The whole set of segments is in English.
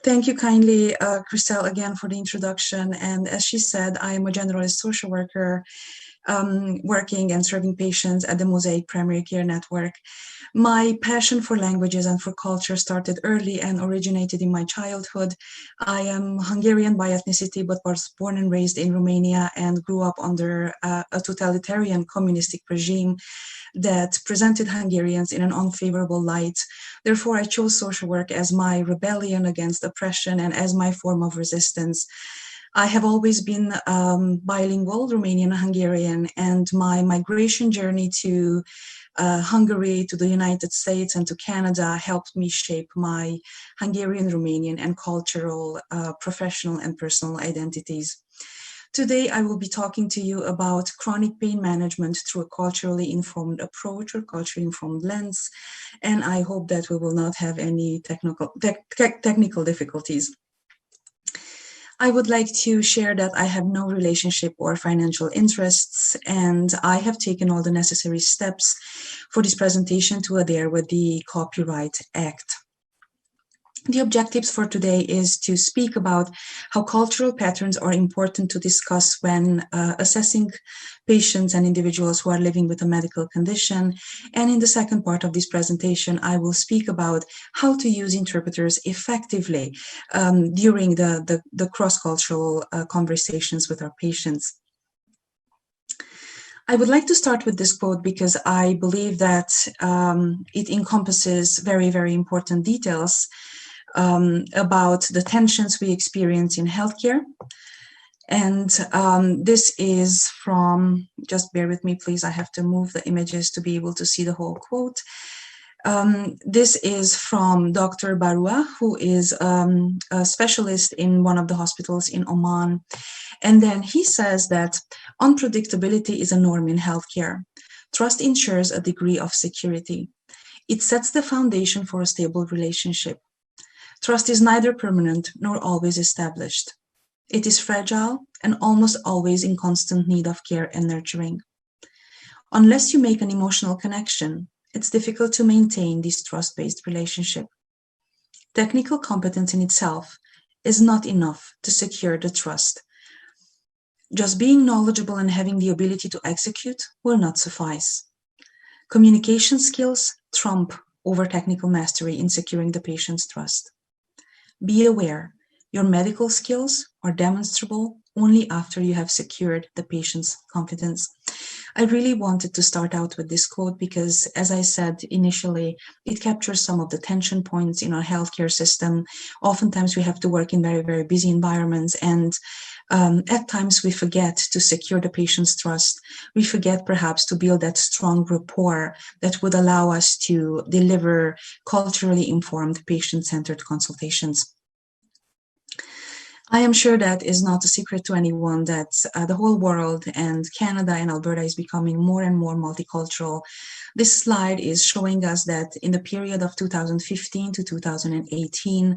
Thank you kindly, Christelle, again for the introduction. And as she said, I am a generalist social worker working and serving patients at the Mosaic Primary Care Network. My passion for languages and for culture started early and originated in my childhood. I am Hungarian by ethnicity, but was born and raised in Romania and grew up under a totalitarian communistic regime that presented Hungarians in an unfavorable light. Therefore, I chose social work as my rebellion against oppression and as my form of resistance. I have always been bilingual, Romanian and Hungarian, and my migration journey to Hungary, to the United States, and to Canada helped me shape my Hungarian, Romanian, and cultural, professional, and personal identities. Today, I will be talking to you about chronic pain management through a culturally informed approach or culturally informed lens, and I hope that we will not have any technical difficulties. I would like to share that I have no relationship or financial interests, and I have taken all the necessary steps for this presentation to adhere with the Copyright Act. The objectives for today is to speak about how cultural patterns are important to discuss when assessing patients and individuals who are living with a medical condition. And in the second part of this presentation, I will speak about how to use interpreters effectively during the cross-cultural conversations with our patients. I would like to start with this quote because I believe that it encompasses very, very important details about the tensions we experience in healthcare. And this is from, just bear with me, please, I have to move the images to be able to see the whole quote. This is from Dr. Barua, who is a specialist in one of the hospitals in Oman. And then he says that unpredictability is a norm in healthcare. Trust ensures a degree of security. It sets the foundation for a stable relationship. Trust is neither permanent nor always established. It is fragile and almost always in constant need of care and nurturing. Unless you make an emotional connection, it's difficult to maintain this trust-based relationship. Technical competence in itself is not enough to secure the trust. Just being knowledgeable and having the ability to execute will not suffice. Communication skills trump over technical mastery in securing the patient's trust. Be aware, your medical skills are demonstrable only after you have secured the patient's confidence. I really wanted to start out with this quote because, as I said initially, it captures some of the tension points in our healthcare system. Oftentimes we have to work in very, very busy environments, and at times we forget to secure the patient's trust. We forget perhaps to build that strong rapport that would allow us to deliver culturally informed, patient-centered consultations. I am sure that is not a secret to anyone that the whole world and Canada and Alberta is becoming more and more multicultural. This slide is showing us that in the period of 2015 to 2018,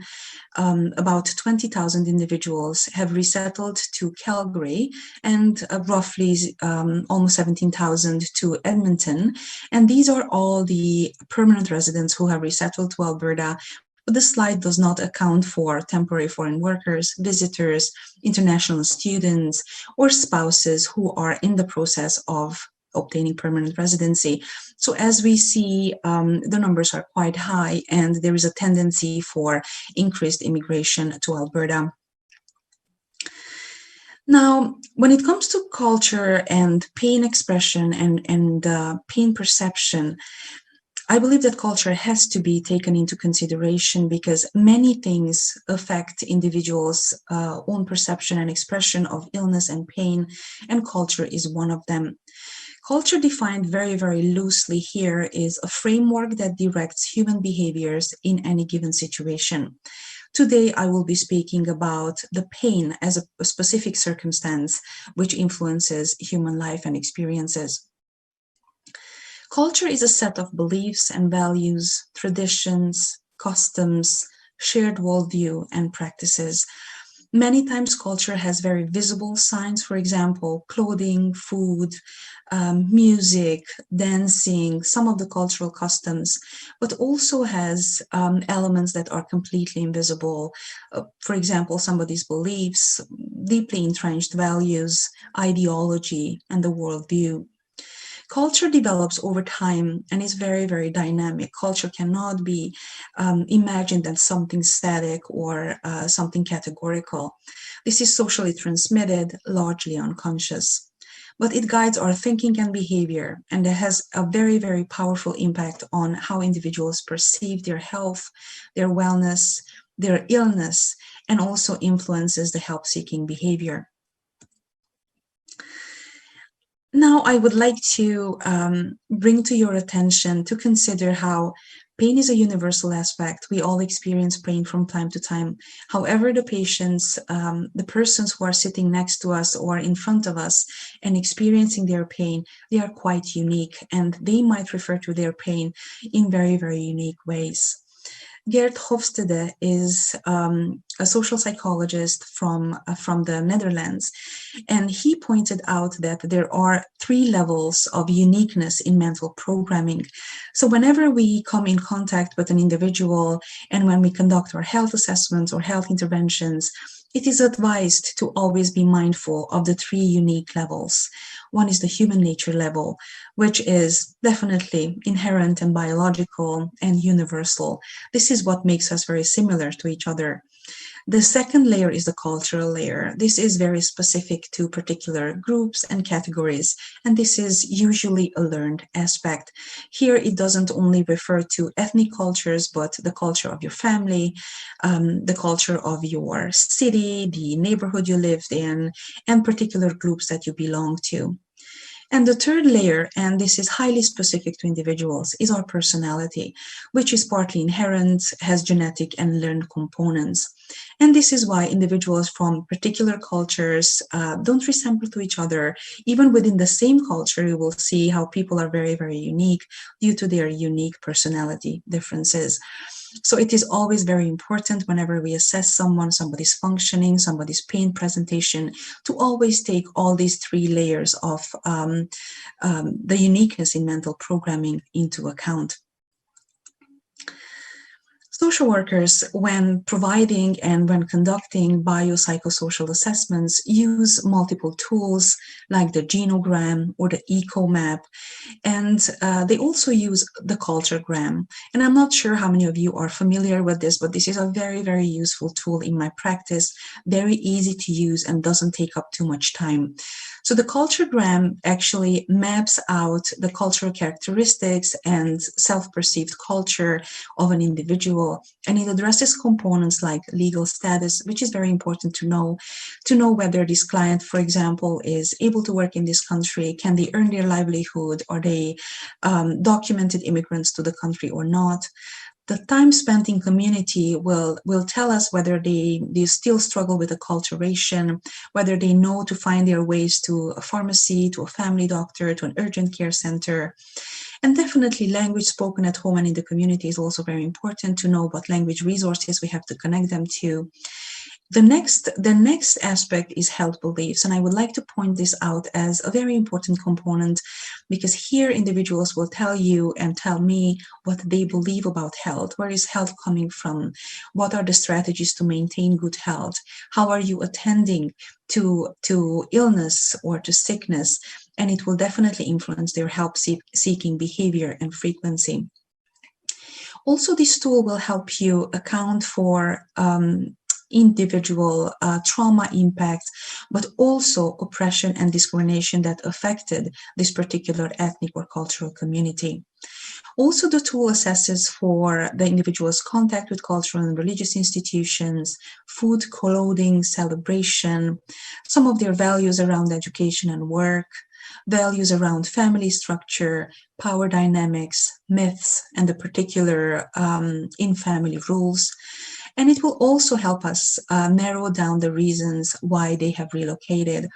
about 20,000 individuals have resettled to Calgary and roughly almost 17,000 to Edmonton. And these are all the permanent residents who have resettled to Alberta. But the slide does not account for temporary foreign workers, visitors, international students, or spouses who are in the process of obtaining permanent residency. So as we see, the numbers are quite high, and there is a tendency for increased immigration to Alberta. Now, when it comes to culture and pain expression and pain perception, I believe that culture has to be taken into consideration because many things affect individuals' own perception and expression of illness and pain, and culture is one of them. Culture, defined very, very loosely here, is a framework that directs human behaviors in any given situation. Today, I will be speaking about the pain as a specific circumstance which influences human life and experiences. Culture is a set of beliefs and values, traditions, customs, shared worldview, and practices. Many times culture has very visible signs, for example, clothing, food, music, dancing, some of the cultural customs, but also has elements that are completely invisible. For example, somebody's beliefs, deeply entrenched values, ideology, and the worldview. Culture develops over time and is very, very dynamic. Culture cannot be imagined as something static or something categorical. This is socially transmitted, largely unconscious. But it guides our thinking and behavior, and it has a very, very powerful impact on how individuals perceive their health, their wellness, their illness, and also influences the help-seeking behavior. Now, I would like to bring to your attention to consider how pain is a universal aspect. We all experience pain from time to time. However, the patients, the persons who are sitting next to us or in front of us and experiencing their pain, they are quite unique, and they might refer to their pain in very, very unique ways. 𝐒𝐂𝐑𝐈𝐁𝐄 is a social psychologist from the Netherlands, and he pointed out that there are 3 levels of uniqueness in mental programming. So whenever we come in contact with an individual and when we conduct our health assessments or health interventions, it is advised to always be mindful of the 3 unique levels. One is the human nature level, which is definitely inherent and biological and universal. This is what makes us very similar to each other. The second layer is the cultural layer. This is very specific to particular groups and categories, and this is usually a learned aspect. Here, it doesn't only refer to ethnic cultures, but the culture of your family, the culture of your city, the neighborhood you lived in, and particular groups that you belong to. And the third layer, and this is highly specific to individuals, is our personality, which is partly inherent, has genetic and learned components. And this is why individuals from particular cultures don't resemble to each other. Even within the same culture, you will see how people are very, very unique due to their unique personality differences. So it is always very important whenever we assess someone, somebody's functioning, somebody's pain presentation, to always take all these 3 layers of the uniqueness in mental programming into account. Social workers, when providing and when conducting biopsychosocial assessments, use multiple tools like the genogram or the eco map, and they also use the culturegram. And I'm not sure how many of you are familiar with this, but this is a very, very useful tool in my practice, very easy to use and doesn't take up too much time. So the culturegram actually maps out the cultural characteristics and self-perceived culture of an individual, and it addresses components like legal status, which is very important to know whether this client, for example, is able to work in this country, can they earn their livelihood, are they documented immigrants to the country or not. The time spent in community will tell us whether they still struggle with acculturation, whether they know to find their ways to a pharmacy, to a family doctor, to an urgent care center. And definitely language spoken at home and in the community is also very important to know what language resources we have to connect them to. The next aspect is health beliefs, and I would like to point this out as a very important component, because here individuals will tell you and tell me what they believe about health. Where is health coming from? What are the strategies to maintain good health? How are you attending to illness or to sickness? And it will definitely influence their help-seeking behavior and frequency. Also, this tool will help you account for individual trauma impacts, but also oppression and discrimination that affected this particular ethnic or cultural community. Also, the tool assesses for the individual's contact with cultural and religious institutions, food, clothing, celebration, some of their values around education and work, values around family structure, power dynamics, myths, and the particular in-family rules. And it will also help us narrow down the reasons why they have relocated.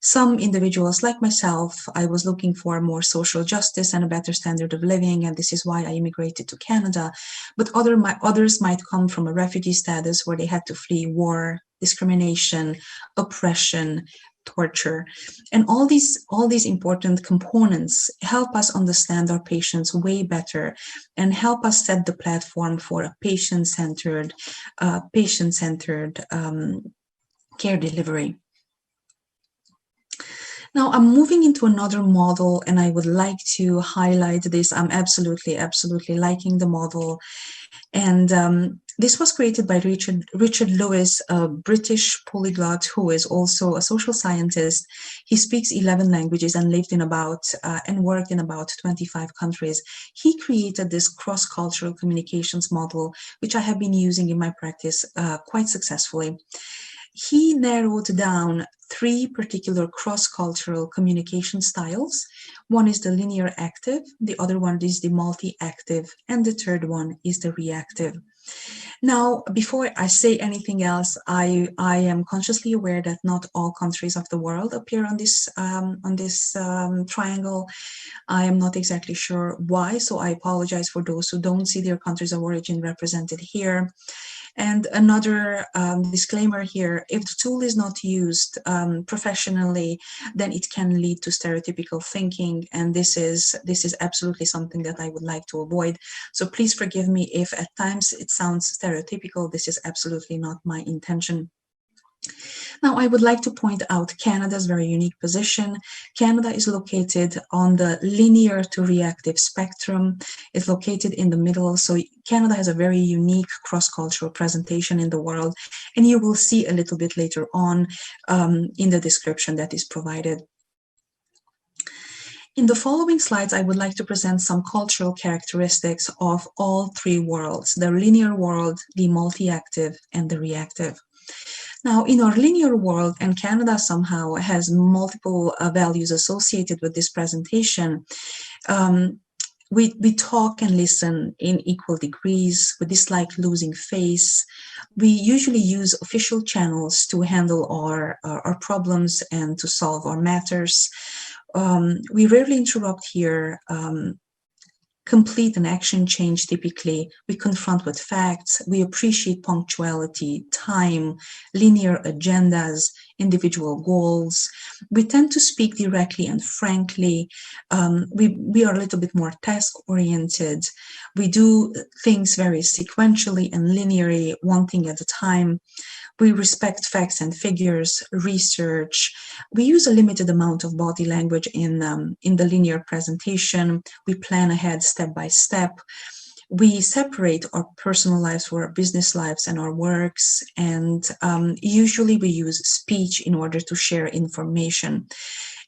Some individuals, like myself, I was looking for more social justice and a better standard of living, and this is why I immigrated to Canada. But others might come from a refugee status where they had to flee war, discrimination, oppression, torture. And all these important components help us understand our patients way better and help us set the platform for a patient-centered care delivery. Now I'm moving into another model, and I would like to highlight this. I'm absolutely liking the model. And this was created by Richard Lewis, a British polyglot who is also a social scientist. He speaks 11 languages and lived in and worked in about 25 countries. He created this cross-cultural communications model, which I have been using in my practice quite successfully. He narrowed down 3 particular cross-cultural communication styles. One is the linear active, the other one is the multi-active, and the third one is the reactive. Now, before I say anything else, I am consciously aware that not all countries of the world appear on this triangle. I am not exactly sure why, so I apologize for those who don't see their countries of origin represented here. And another disclaimer here, if the tool is not used professionally, then it can lead to stereotypical thinking, and this is absolutely something that I would like to avoid. So please forgive me if at times it sounds stereotypical. This is absolutely not my intention. Now, I would like to point out Canada's very unique position. Canada is located on the linear to reactive spectrum. It's located in the middle, so Canada has a very unique cross-cultural presentation in the world, and you will see a little bit later on in the description that is provided. In the following slides, I would like to present some cultural characteristics of all 3 worlds, the linear world, the multi-active, and the reactive. Now, in our linear world, and Canada somehow has multiple values associated with this presentation, we talk and listen in equal degrees. We dislike losing face. We usually use official channels to handle our problems and to solve our matters. We rarely interrupt here. Complete an action change typically. We confront with facts. We appreciate punctuality, time, linear agendas, individual goals. We tend to speak directly and frankly. We are a little bit more task-oriented. We do things very sequentially and linearly, one thing at a time. We respect facts and figures, research. We use a limited amount of body language in the linear presentation. We plan ahead step by step. We separate our personal lives from our business lives and our works. And usually we use speech in order to share information.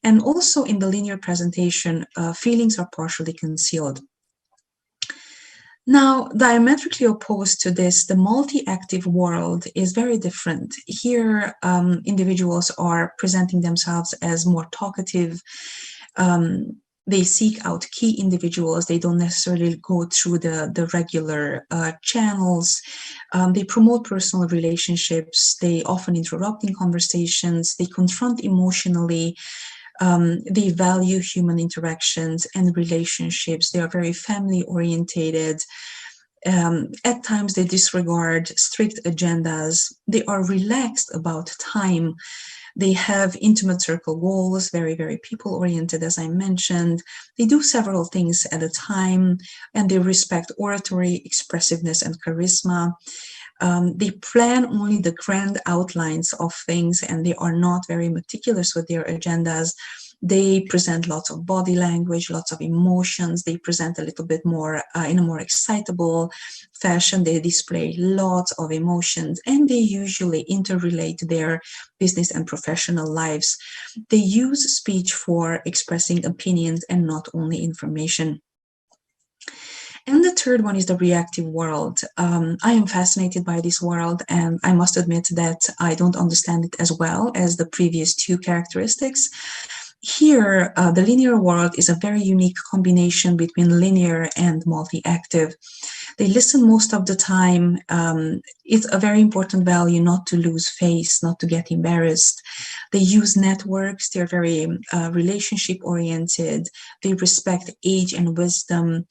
And also in the linear presentation, feelings are partially concealed. Now, diametrically opposed to this, the multi-active world is very different. Here, individuals are presenting themselves as more talkative. They seek out key individuals. They don't necessarily go through the regular channels. They promote personal relationships. They often interrupt in conversations. They confront emotionally. They value human interactions and relationships. They are very family orientated. At times they disregard strict agendas. They are relaxed about time. They have intimate circle goals, very, very people oriented, as I mentioned. They do several things at a time, and they respect oratory, expressiveness, and charisma. They plan only the grand outlines of things, and they are not very meticulous with their agendas. They present lots of body language, lots of emotions. They present a little bit more in a more excitable fashion. They display lots of emotions, and they usually interrelate their business and professional lives. They use speech for expressing opinions and not only information. And the third one is the reactive world. I am fascinated by this world, and I must admit that I don't understand it as well as the previous 2 characteristics. Here, the linear world is a very unique combination between linear and multi-active. They listen most of the time. It's a very important value not to lose face, not to get embarrassed. They use networks. They're very relationship-oriented. They respect age and wisdom.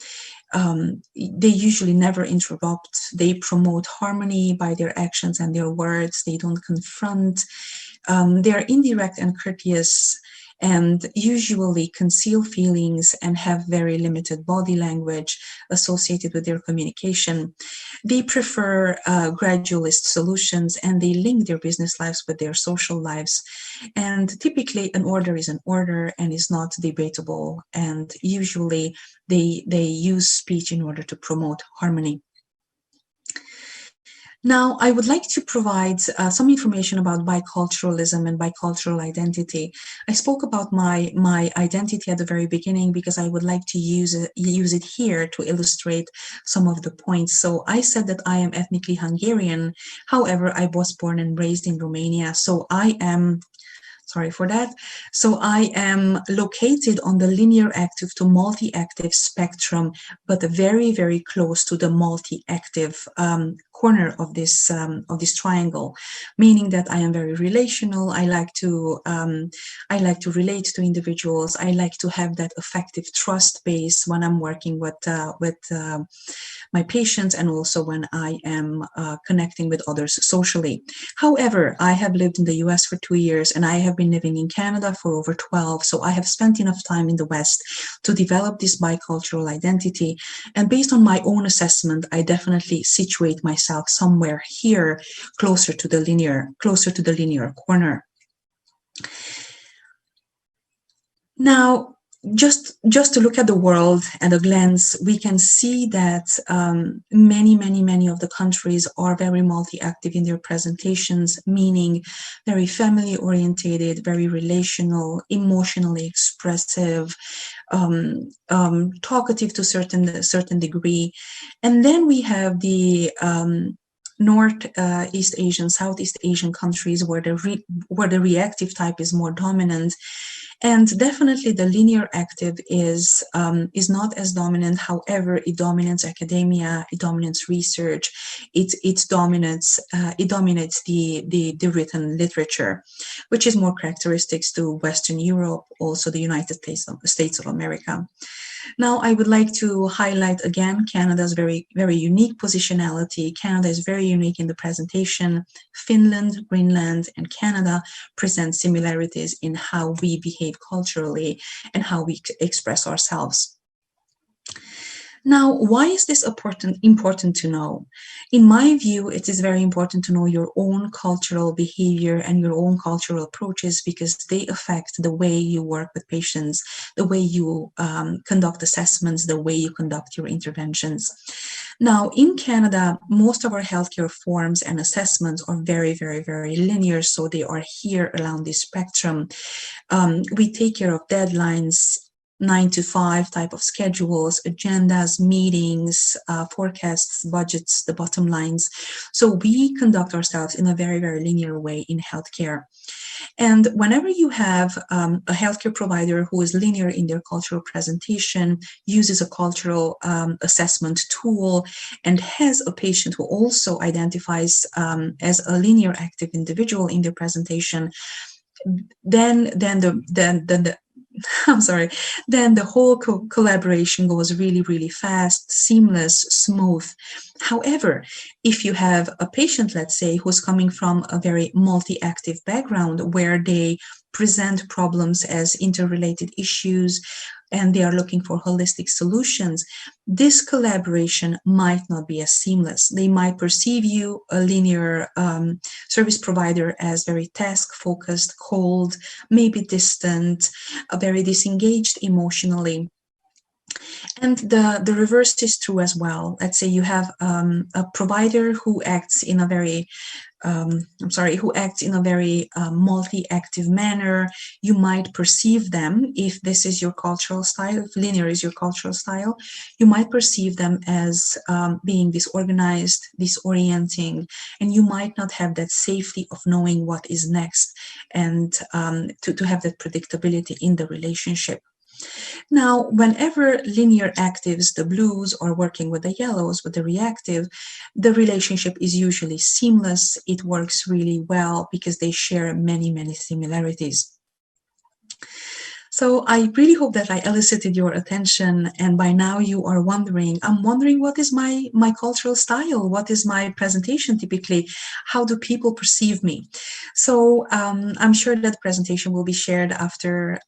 They usually never interrupt. They promote harmony by their actions and their words. They don't confront. They are indirect and courteous, and usually conceal feelings and have very limited body language associated with their communication. They prefer gradualist solutions, and they link their business lives with their social lives. And typically an order is an order and is not debatable, and usually they use speech in order to promote harmony. Now, I would like to provide some information about biculturalism and bicultural identity. I spoke about my identity at the very beginning because I would like to use it here to illustrate some of the points. So I said that I am ethnically Hungarian. However, I was born and raised in Romania. So I am So I am located on the linear active to multi-active spectrum, but very, very close to the multi-active corner of this triangle, meaning that I am very relational. I like to relate to individuals. I like to have that affective trust base when I'm working with my patients, and also when I am connecting with others socially. However, I have lived in the US for 2 years, and I have been living in Canada for over 12, so I have spent enough time in the West to develop this bicultural identity. And based on my own assessment, I definitely situate myself somewhere here, closer to the linear corner. Now, just to look at the world at a glance, we can see that many of the countries are very multi-active in their presentations, meaning very family-orientated, very relational, emotionally expressive, talkative to a certain degree. And then we have the Northeast Asian, Southeast Asian countries where the reactive type is more dominant. And definitely the linear active is not as dominant. However, it dominates academia, it dominates research, it dominates the written literature, which is more characteristics to Western Europe, also the United States of America. Now, I would like to highlight again Canada's very, very unique positionality. Canada is very unique in the presentation. Finland, Greenland, and Canada present similarities in how we behave culturally and how we express ourselves. Now, why is this important to know? In my view, it is very important to know your own cultural behavior and your own cultural approaches, because they affect the way you work with patients, the way you conduct assessments, the way you conduct your interventions. Now, in Canada, most of our healthcare forms and assessments are very, very, very linear, so they are here along this spectrum. We take care of deadlines, 9 to 5 type of schedules, agendas, meetings, forecasts, budgets, the bottom lines. So we conduct ourselves in a very, very linear way in healthcare. And whenever you have a healthcare provider who is linear in their cultural presentation, uses a cultural assessment tool, and has a patient who also identifies as a linear active individual in their presentation, then the whole collaboration goes really, really fast, seamless, smooth. However, if you have a patient, let's say, who's coming from a very multi-active background where they present problems as interrelated issues and they are looking for holistic solutions, this collaboration might not be as seamless. They might perceive you, a linear service provider, as very task-focused, cold, maybe distant, very disengaged emotionally. And the reverse is true as well. Let's say you have a provider who acts in a very multi-active manner. You might perceive them, if this is your cultural style, if linear is your cultural style, you might perceive them as being disorganized, disorienting, and you might not have that safety of knowing what is next, and to have that predictability in the relationship. Now, whenever linear actives, the blues, are working with the yellows, with the reactive, the relationship is usually seamless. It works really well because they share many, many similarities. So I really hope that I elicited your attention, and by now you are wondering, I'm wondering, what is my cultural style? What is my presentation typically? How do people perceive me? So I'm sure that the presentation will be shared after,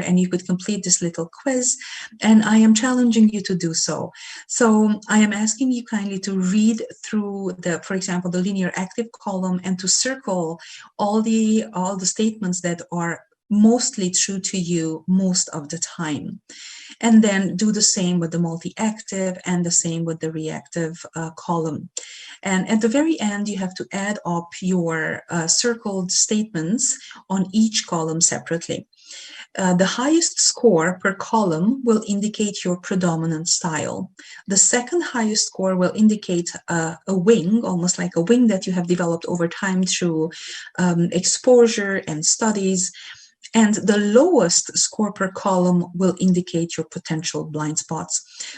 and you could complete this little quiz, and I am challenging you to do so. So I am asking you kindly to read through for example, the linear active column, and to circle all the statements that are mostly true to you most of the time. And then do the same with the multi-active and the same with the reactive column. And at the very end, you have to add up your circled statements on each column separately. The highest score per column will indicate your predominant style. The second highest score will indicate a wing, almost like a wing that you have developed over time through exposure and studies. And the lowest score per column will indicate your potential blind spots.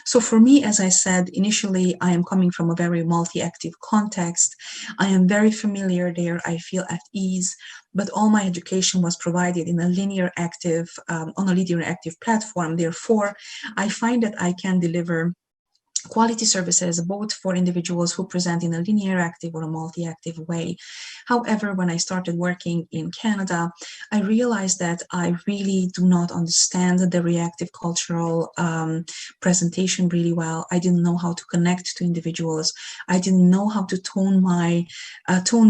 So for me, as I said, initially, I am coming from a very multi-active context. I am very familiar there. I feel at ease, but all my education was provided in a linear active, on a linear active platform. Therefore, I find that I can deliver quality services both for individuals who present in a linear active or a multi-active way. However, when I started working in Canada, I realized that I really do not understand the reactive cultural presentation really well. I didn't know how to connect to individuals. I didn't know how to tone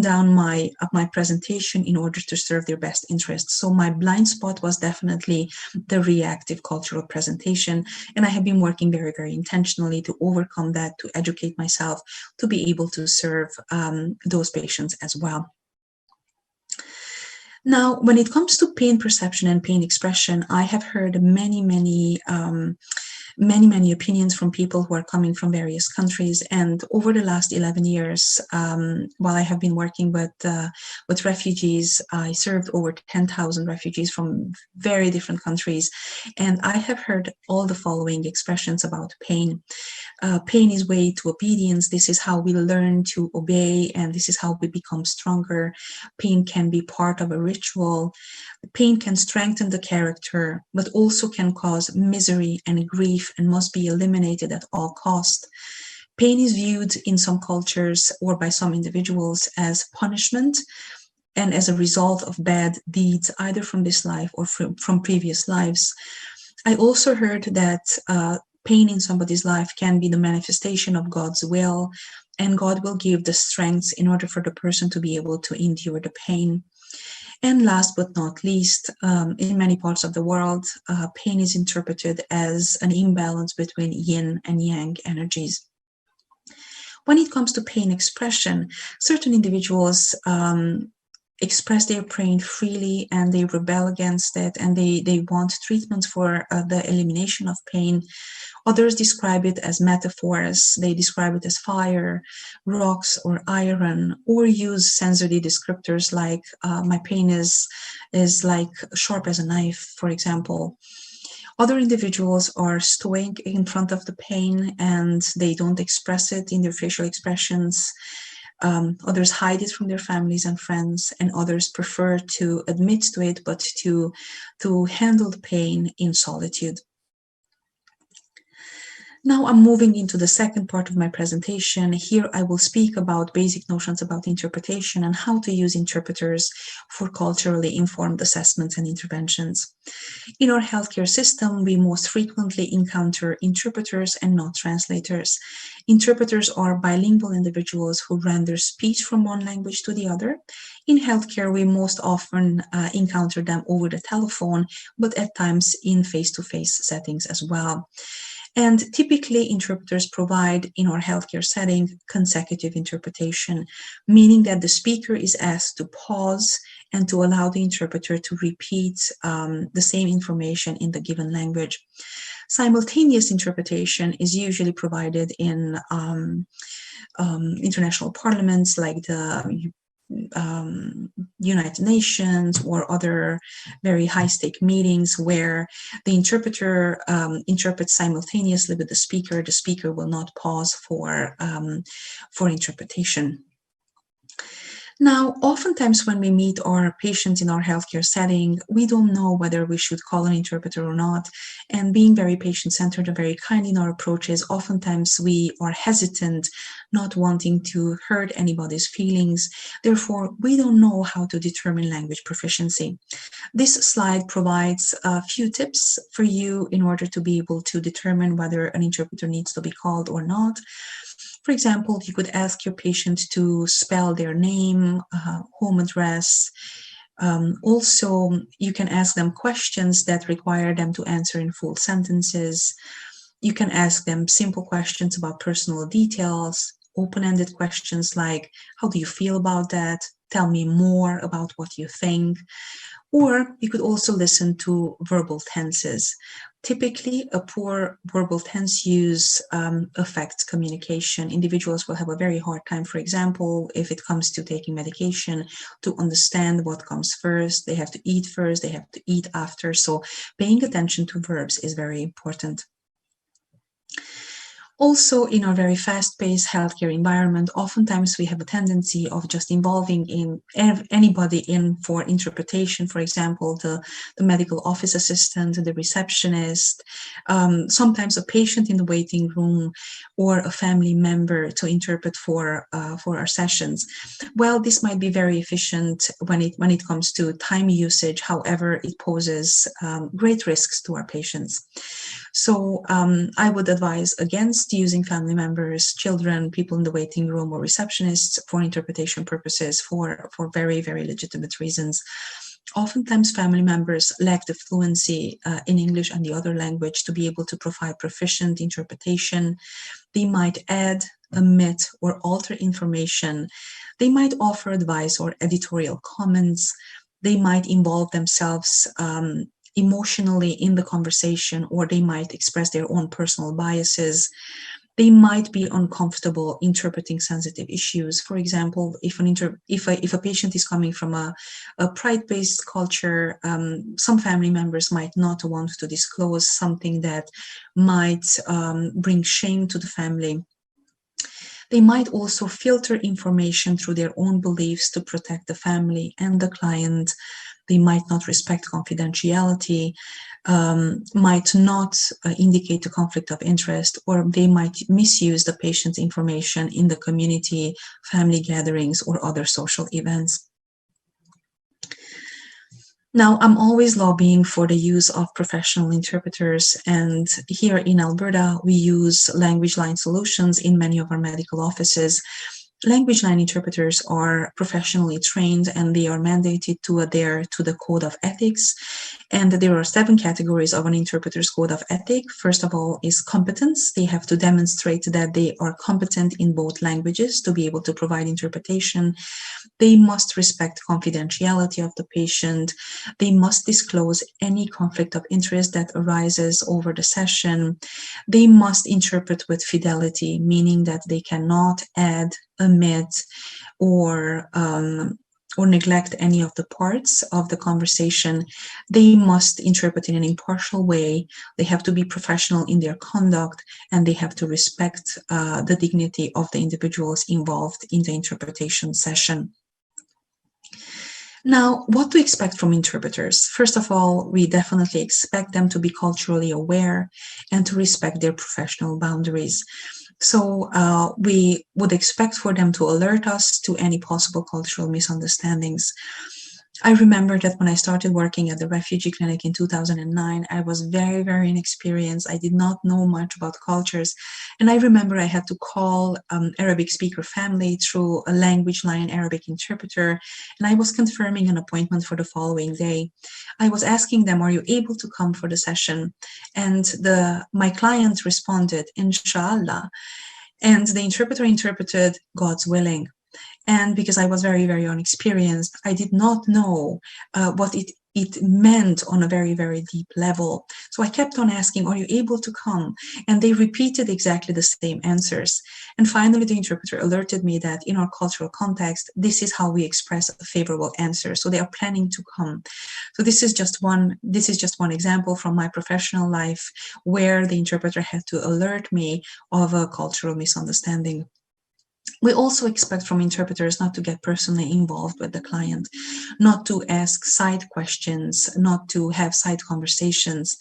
down my presentation in order to serve their best interests. So my blind spot was definitely the reactive cultural presentation, and I have been working very, very intentionally to overcome that, to educate myself, to be able to serve those patients as well. Now, when it comes to pain perception and pain expression, I have heard many opinions from people who are coming from various countries. And over the last 11 years, while I have been working with refugees, I served over 10,000 refugees from very different countries. And I have heard all the following expressions about pain. Pain is way to obedience. This is how we learn to obey, and this is how we become stronger. Pain can be part of a ritual. Pain can strengthen the character, but also can cause misery and grief and must be eliminated at all cost. Pain is viewed in some cultures or by some individuals as punishment and as a result of bad deeds, either from this life or from previous lives. I also heard that pain in somebody's life can be the manifestation of God's will, and God will give the strength in order for the person to be able to endure the pain. And last but not least, in many parts of the world, pain is interpreted as an imbalance between yin and yang energies. When it comes to pain expression, certain individuals express their pain freely and they rebel against it, and they want treatments for the elimination of pain. Others describe it as metaphors. They describe it as fire, rocks, or iron, or use sensory descriptors like my pain is like sharp as a knife, for example. Other individuals are stoic in front of the pain and they don't express it in their facial expressions. Others hide it from their families and friends, and others prefer to admit to it, but to handle the pain in solitude. Now I'm moving into the second part of my presentation. Here I will speak about basic notions about interpretation and how to use interpreters for culturally informed assessments and interventions. In our healthcare system, we most frequently encounter interpreters and not translators. Interpreters are bilingual individuals who render speech from one language to the other. In healthcare, we most often encounter them over the telephone, but at times in face-to-face settings as well. And typically, interpreters provide, in our healthcare setting, consecutive interpretation, meaning that the speaker is asked to pause and to allow the interpreter to repeat the same information in the given language. Simultaneous interpretation is usually provided in international parliaments like the United Nations or other very high-stake meetings where the interpreter interprets simultaneously with the speaker. The speaker will not pause for interpretation. Now, oftentimes when we meet our patients in our healthcare setting, we don't know whether we should call an interpreter or not. And being very patient-centered and very kind in our approaches, oftentimes we are hesitant, not wanting to hurt anybody's feelings. Therefore, we don't know how to determine language proficiency. This slide provides a few tips for you in order to be able to determine whether an interpreter needs to be called or not. For example, you could ask your patient to spell their name, home address. Also, you can ask them questions that require them to answer in full sentences. You can ask them simple questions about personal details, open-ended questions like, how do you feel about that? Tell me more about what you think. Or you could also listen to verbal tenses. Typically, a poor verbal tense use affects communication. Individuals will have a very hard time, for example, if it comes to taking medication, to understand what comes first. They have to eat first, they have to eat after. So paying attention to verbs is very important. Also, in our very fast-paced healthcare environment, oftentimes we have a tendency of just involving anybody in for interpretation, for example, the medical office assistant, the receptionist, sometimes a patient in the waiting room, or a family member to interpret for our sessions. Well, this might be very efficient when it comes to time usage. However, it poses great risks to our patients. So I would advise against using family members, children, people in the waiting room, or receptionists for interpretation purposes for very, very legitimate reasons. Oftentimes, family members lack the fluency in English and the other language to be able to provide proficient interpretation. They might add, omit, or alter information. They might offer advice or editorial comments. They might involve themselves emotionally in the conversation, or they might express their own personal biases. They might be uncomfortable interpreting sensitive issues. For example, if a patient is coming from a pride-based culture, some family members might not want to disclose something that might bring shame to the family. They might also filter information through their own beliefs to protect the family and the client. They might not respect confidentiality, might not indicate a conflict of interest, or they might misuse the patient's information in the community, family gatherings, or other social events. Now, I'm always lobbying for the use of professional interpreters, and here in Alberta, we use language line solutions in many of our medical offices. Language line interpreters are professionally trained, and they are mandated to adhere to the Code of Ethics. And there are 7 categories of an interpreter's Code of Ethics. First of all is competence. They have to demonstrate that they are competent in both languages to be able to provide interpretation. They must respect confidentiality of the patient. They must disclose any conflict of interest that arises over the session. They must interpret with fidelity, meaning that they cannot add, omit, or neglect any of the parts of the conversation. They must interpret in an impartial way. They have to be professional in their conduct, and they have to respect the dignity of the individuals involved in the interpretation session. Now, what to expect from interpreters? First of all, we definitely expect them to be culturally aware and to respect their professional boundaries. So we would expect for them to alert us to any possible cultural misunderstandings. I remember that when I started working at the refugee clinic in 2009, I was very, very inexperienced. I did not know much about cultures. And I remember I had to call Arabic speaker family through a language line Arabic interpreter. And I was confirming an appointment for the following day. I was asking them, are you able to come for the session? And my client responded, Inshallah. And the interpreter interpreted, God's willing. And because I was very, very inexperienced, I did not know what it meant on a very, very deep level. So I kept on asking, are you able to come? And they repeated exactly the same answers. And finally, the interpreter alerted me that in our cultural context, this is how we express a favorable answer. So they are planning to come. So this is just one example from my professional life where the interpreter had to alert me of a cultural misunderstanding. We also expect from interpreters not to get personally involved with the client, not to ask side questions, not to have side conversations.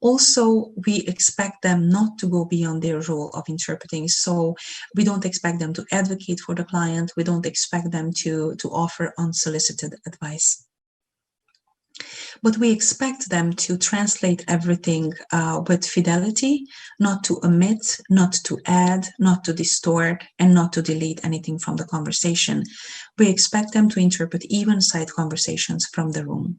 Also, we expect them not to go beyond their role of interpreting. So we don't expect them to advocate for the client. We don't expect them to offer unsolicited advice. But we expect them to translate everything with fidelity, not to omit, not to add, not to distort, and not to delete anything from the conversation. We expect them to interpret even side conversations from the room.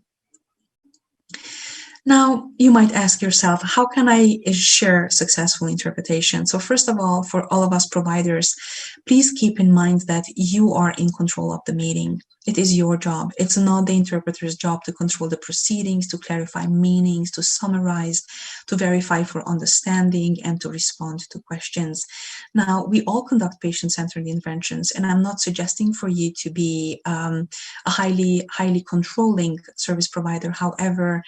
Now, you might ask yourself, how can I ensure successful interpretation? So first of all, for all of us providers, please keep in mind that you are in control of the meeting. It is your job. It's not the interpreter's job to control the proceedings, to clarify meanings, to summarize, to verify for understanding, and to respond to questions. Now, we all conduct patient-centered interventions, and I'm not suggesting for you to be a highly controlling service provider. However,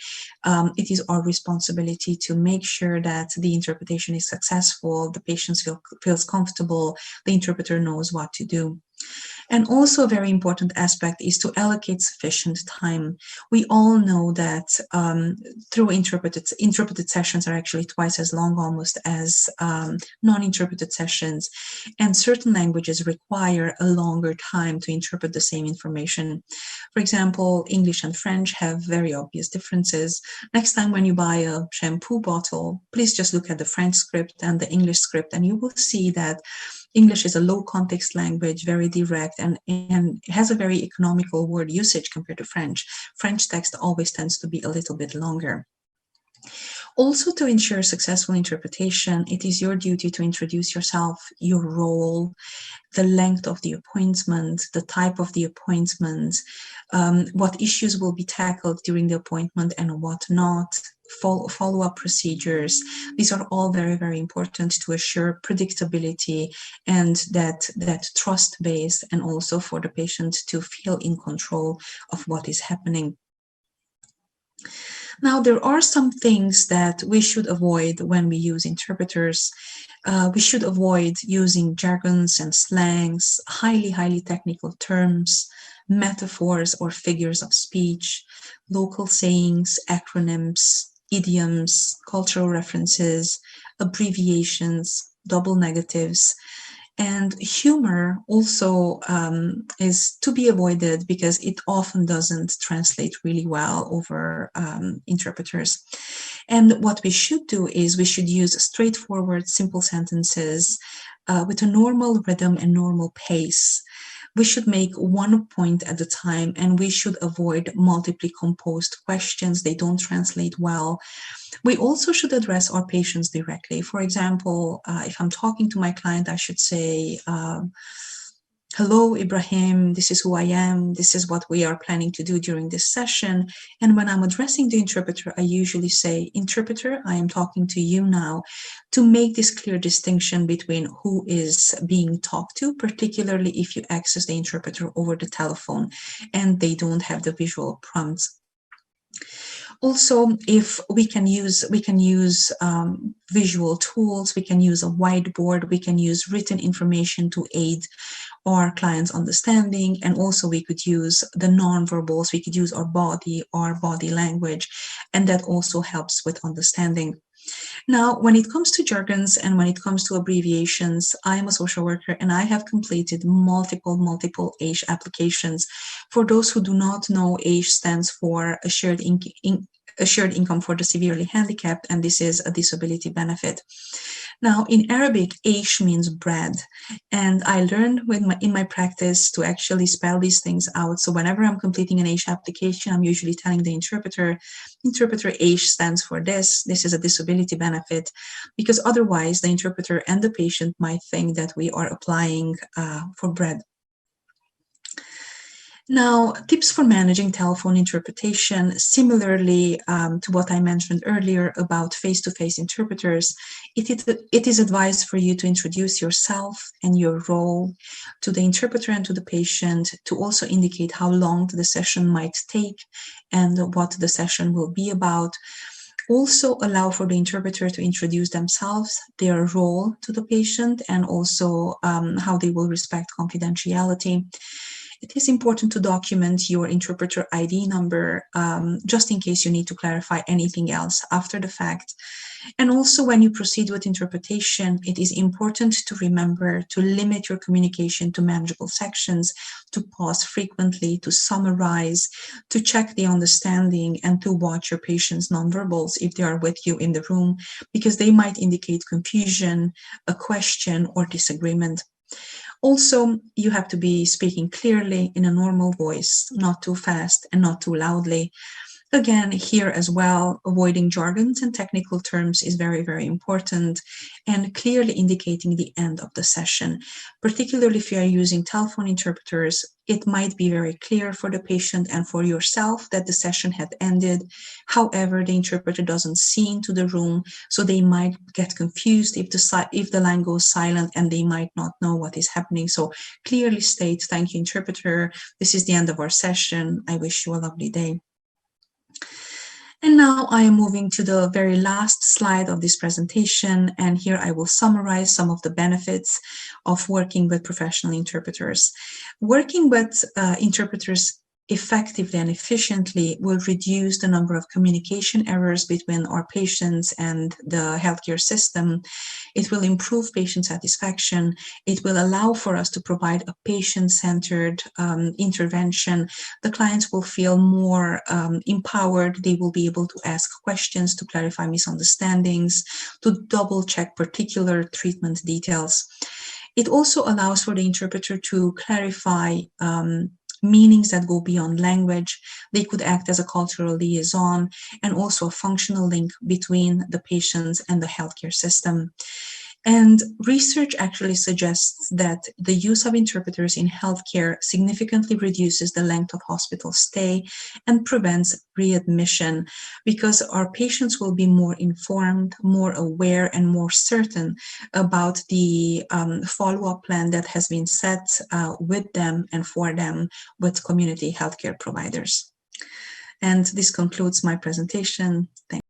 it is our responsibility to make sure that the interpretation is successful, the patient feels comfortable, the interpreter knows what to do. And also a very important aspect is to allocate sufficient time. We all know that through interpreted sessions are actually twice as long almost as non-interpreted sessions, and certain languages require a longer time to interpret the same information. For example, English and French have very obvious differences. Next time when you buy a shampoo bottle, please just look at the French script and the English script, and you will see that English is a low context language, very direct, and has a very economical word usage compared to French. French text always tends to be a little bit longer. Also, to ensure successful interpretation, it is your duty to introduce yourself, your role, the length of the appointment, the type of the appointment, what issues will be tackled during the appointment and what not, follow-up procedures. These are all very, very important to assure predictability and that trust base, and also for the patient to feel in control of what is happening. Now, there are some things that we should avoid when we use interpreters. We should avoid using jargons and slangs, highly technical terms, metaphors or figures of speech, local sayings, acronyms, idioms, cultural references, abbreviations, double negatives. And humor also is to be avoided because it often doesn't translate really well over interpreters. And what we should do is we should use straightforward, simple sentences with a normal rhythm and normal pace. We should make one point at a time, and we should avoid multiply composed questions. They don't translate well. We also should address our patients directly. For example, if I'm talking to my client, I should say, hello, Ibrahim, this is who I am. This is what we are planning to do during this session. And when I'm addressing the interpreter, I usually say, interpreter, I am talking to you now, to make this clear distinction between who is being talked to, particularly if you access the interpreter over the telephone and they don't have the visual prompts. Also, if we can use visual tools, we can use a whiteboard, we can use written information to aid our clients' understanding, and also we could use the nonverbals, we could use our body language, and that also helps with understanding. Now, when it comes to jargons and when it comes to abbreviations, I am a social worker and I have completed multiple 𝐒𝐂𝐄𝐄 applications. For those who do not know, 𝐒𝐄 stands for Assured Income for the Severely Handicapped, and this is a disability benefit. Now, in Arabic, 𝐒𝐄 means bread, and I learned in my practice to actually spell these things out. So whenever I'm completing an 𝐒𝐄 application, I'm usually telling the interpreter, 𝐒𝐄 stands for this. This is a disability benefit, because otherwise the interpreter and the patient might think that we are applying for bread. Now, tips for managing telephone interpretation, similarly to what I mentioned earlier about face-to-face interpreters, it is advised for you to introduce yourself and your role to the interpreter and to the patient, to also indicate how long the session might take and what the session will be about. Also allow for the interpreter to introduce themselves, their role to the patient, and also how they will respect confidentiality. It is important to document your interpreter ID number just in case you need to clarify anything else after the fact. And also when you proceed with interpretation, it is important to remember to limit your communication to manageable sections, to pause frequently, to summarize, to check the understanding, and to watch your patient's nonverbals if they are with you in the room, because they might indicate confusion, a question, or disagreement. Also, you have to be speaking clearly in a normal voice, not too fast and not too loudly. Again, here as well, avoiding jargons and technical terms is very, very important, and clearly indicating the end of the session. Particularly if you are using telephone interpreters, it might be very clear for the patient and for yourself that the session had ended. However, the interpreter doesn't see into the room, so they might get confused if the line goes silent, and they might not know what is happening. So clearly state, "Thank you, interpreter. This is the end of our session. I wish you a lovely day." And now I am moving to the very last slide of this presentation, and here I will summarize some of the benefits of working with professional interpreters. Working with interpreters effectively and efficiently will reduce the number of communication errors between our patients and the healthcare system. It will improve patient satisfaction. It will allow for us to provide a patient-centered intervention. The clients will feel more empowered. They will be able to ask questions, to clarify misunderstandings, to double-check particular treatment details. It also allows for the interpreter to clarify meanings that go beyond language. They could act as a cultural liaison and also a functional link between the patients and the healthcare system. And research actually suggests that the use of interpreters in healthcare significantly reduces the length of hospital stay and prevents readmission, because our patients will be more informed, more aware, and more certain about the follow-up plan that has been set with them and for them with community healthcare providers. And this concludes my presentation. Thank you.